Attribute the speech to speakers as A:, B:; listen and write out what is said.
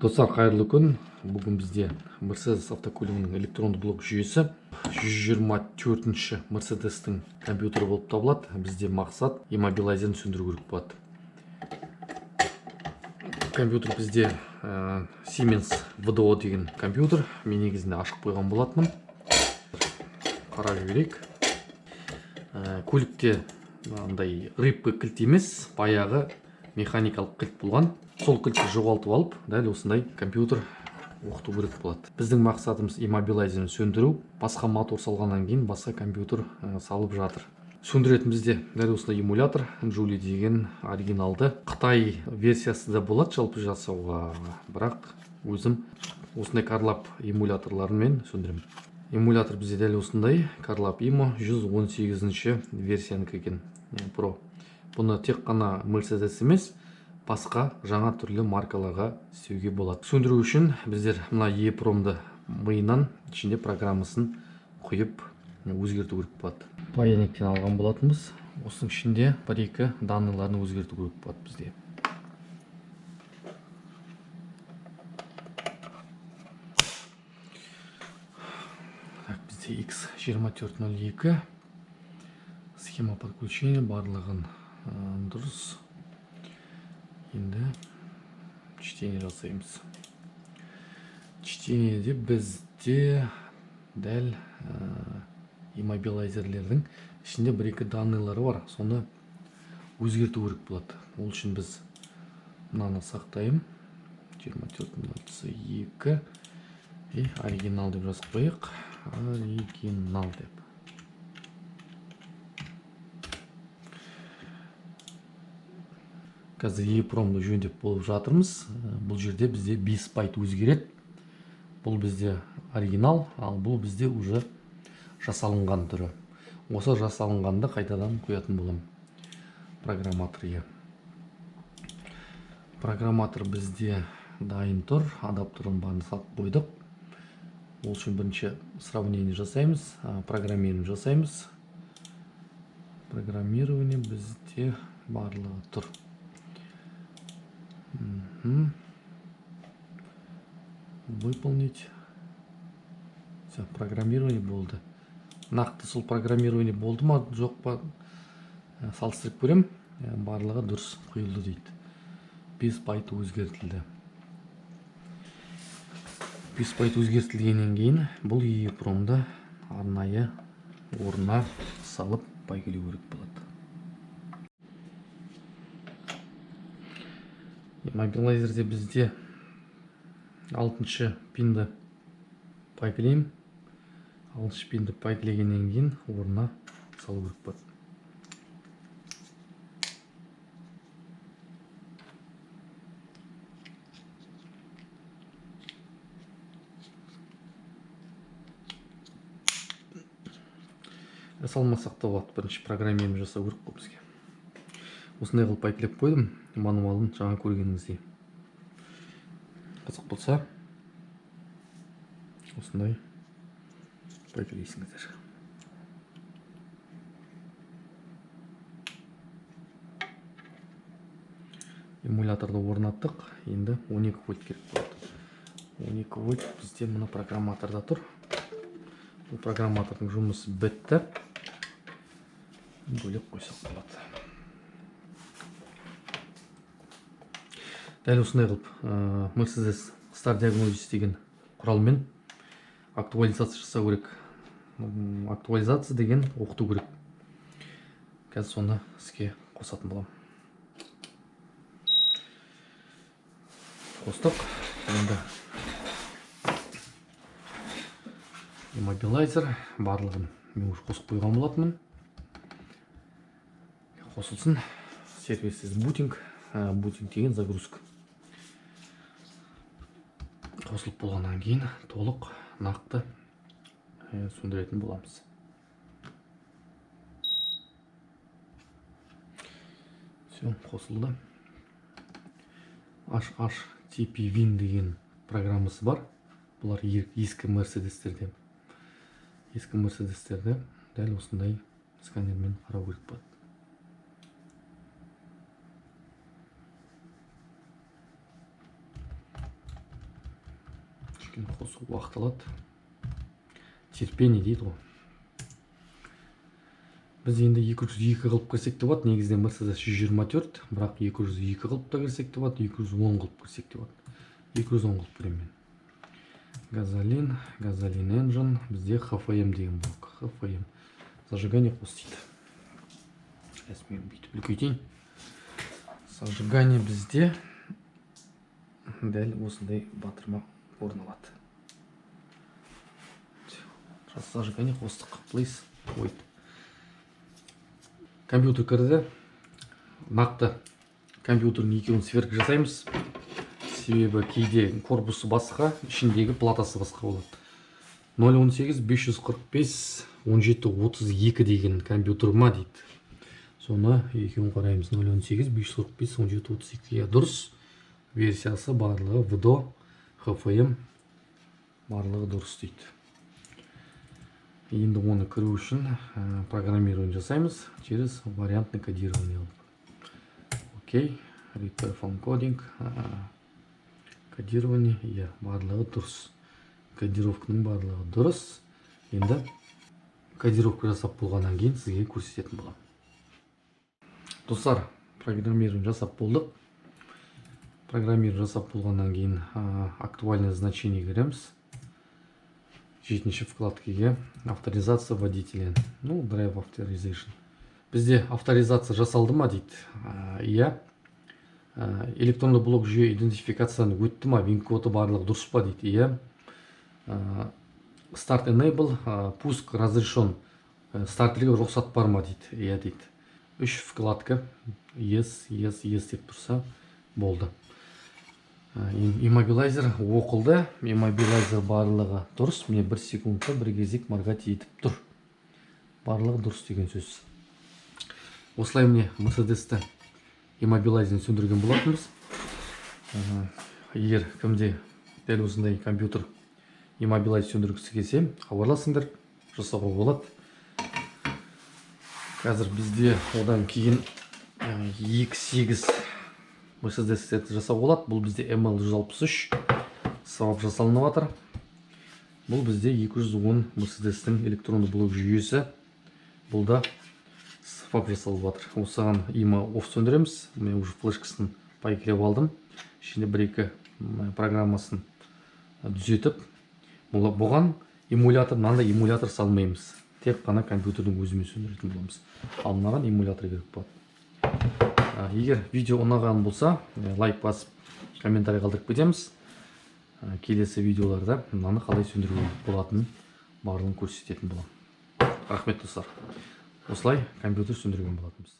A: Достар, қайырлы күн. Бүгін бізде Mercedes автокөлігінің электронды блок жүйесі 124-ші Mercedes-тің компьютері болып табылады. Бізде мақсат иммобилайзерін сөндіру керек болады. Компьютер бізде Siemens VDO деген компьютер. Мен негізінде ашық қойған болатынмын. Қарап жіберейік. Көлікте андай рыбка кілт емес, баяғы механикалық кілт болған. Сол кілтті жоғалтып алып, дәл осындай компьютер оқыту керек болады. Біздің мақсатымыз иммобилайзерін сөндіру. Басқа мотор салғаннан кейін басқа компьютер салып жатыр. Сөндіретін бізде дәл осындай эмулятор, Julie деген оригиналды. Қытай версиясы да болады жалпы жасауға, бірақ өзім осындай Carlab эмуляторларымен сөндіремін. Эмулятор бізде дәл осындай Carlab IMO 118-ші версиянікі екен, Pro. Бұны тек қана Mercedes емес, басқа жаңа түрлі маркаларға істеуге болады. Сөндіру үшін біздер мына EEPROM-ды миынан ішінде программасын құйып өзгерту керек болады. Паяльниктен алған болатынбыз. Осының ішінде бір-екі данныйларын өзгерту керек болады бізде. Бізде X2402 схема подключения барлығын дұрыс. Енді чтение жасаймыз. Чтениеде бізде дәл иммобилайзерлердің ішінде бір-екі данныйлары бар. Соны өзгерту керек болады. Ол үшін біз мынаны сақтаймын. 2402 и оригинал деп жазып қояйық. Оригинал деп. Қазір EEPROM-ды жөндеп болып жатырмыз. Бұл жерде бізде 5 байт өзгереді. Бұл бізде оригинал, ал бұл бізде уже жасалынған түрі. Осы жасалынғанды қайтадан қоятын болам программаторға. Программатор бізде дайын тұр. Адаптерін барын салып қойдық. Ол үшін бірінші сравнение жасаймыз, программирование жасаймыз. Программирование бізде барлығы тұр. Выполнить. Все, программирование болды. Нақты сол программирование болды ма, жоқ па, салыстырып көрем. Барлығы дұрыс құйылды дейді. 5 байт өзгертілді. 5 байт өзгертілгеннен кейін бұл EEPROM-ды арнайы орнына салып пайгілеу керек болады. Иммобилайзерде бізде 6-шы пинді пайгілеймін. 6-шы пинді пайгілегеннен кейін орнына салу керек болады. Салмасақ та болады, бірінші программирование жасау керек қой бізге. Осындай қылып пайгілеп қойдым, мануалын жаңа көргеніңіздей. Қызық болса, осындай пайгілейсіңіздер. Эмуляторды орнаттық, енді 12 вольт керек болады. 12 вольт бізде мұны программаторда тұр. Бұл программатордың жұмысы бітті. Бөлек қойсақ болады. Дәл осындай қылып Mercedes Star Diagnosis деген құралмен актуализация жасау керек. Актуализация деген оқыту керек. Қазір соны іске қосатын болам. Қостық. Енді иммобилайзер барлығын мен уже қосып қойған болатынмын. Қосылсын. Сервис бутинг. Бутинг деген загрузка. Қосылып болғаннан кейін толық нақты сөндіретін боламыз. Все, қосылды. HHTP Win деген программасы бар. Бұлар ескі Mercedes-терде. Ескі Mercedes-терде дәл осындай сканермен қарау керек болады. кішкене қосу уақыт алады. Терпение дейді ғой. Біз енді 202 қылып кірсек те болады. Негізінен Mercedes 124, бірақ 202 қылып та кірсек те болады, 210 қылып кірсек те болады. 210 қылып кіремін мен. Газолин engine, бізде HFM деген блок. HFM. Зажигание қосылды. Сейчас мен бүйтіп үлкейтейін. Зажигание бізде дәл осындай батырма орналады. Зажигание қостық. Please wait. Компьютер кірді. Нақты компьютердің екеуін сверка жасаймыз. Себебі кейде корпусы басқа, ішіндегі платасы басқа болады. 018 545 1732 деген компьютер ма дейді. Соны екеуін қараймыз. 018 545 1732. Дұрыс. Версиясы барлығы VDO, HFM барлығы дұрыс дейді. Енді оны кіру үшін программирование жасаймыз через вариантный кодирование. Окей, repair from coding. Кодирование, барлығы дұрыс. Кодировканың барлығы дұрыс. Енді кодировка жасап болғаннан кейін сізге көрсететін боламын. Достар, программирование жасап болдық. Программирование жасап болғаннан кейін актуальное значение кіреміз. 7-ші вкладкеге авторизация водителя. Drive authorization. Бізде авторизация жасалды ма дейді. Электронды блок жүйе идентификацияны өтті ма, вин-коды барлығы дұрыс па дейді. Start enable, пуск разрешен. Стартерге рұқсат бар ма дейді. Дейді. 3 вкладка. Yes деп тұрса болды. Immobilizer оқылды. Immobilizer барлығы дұрыс. Міне 1 секундта бір кезек моргать етіп тұр. Барлығы дұрыс деген сөз. Осылай міне Mercedes-ті Immobilizer'ін сөндірген болатынбыз. Егер кімде дәл осындай компьютер Immobilizer сөндіргісі келсе, хабарласыңдар, жасауға болады. Қазір бізде одан кейін 2.8 Mercedes жасау болады. Бұл бізде ML163 сабап жасалынып жатыр. Бұл бізде 210 Mercedes-тің электронды блок жүйесі. Бұл да сабап жасалып жатыр. Осыған има оф сөндіреміз. Мен уже флешкасын пайкілеп алдым. Ішінде 1-2 программасын түзетіп, бұған эмулятор, мынандай эмулятор салмаймыз. Тек қана компьютердің өзімен сөндіретін боламыз. Ал мынаған эмулятор керек болады. Егер видео ұнаған болса, лайк басып, комментарий қалдырып кетеміз. Келесі видеоларда мынаны қалай сөндіруге болатынын барлығын көрсететін боламын. Рахмет достар. Осылай компьютер сөндірген болатынбыз.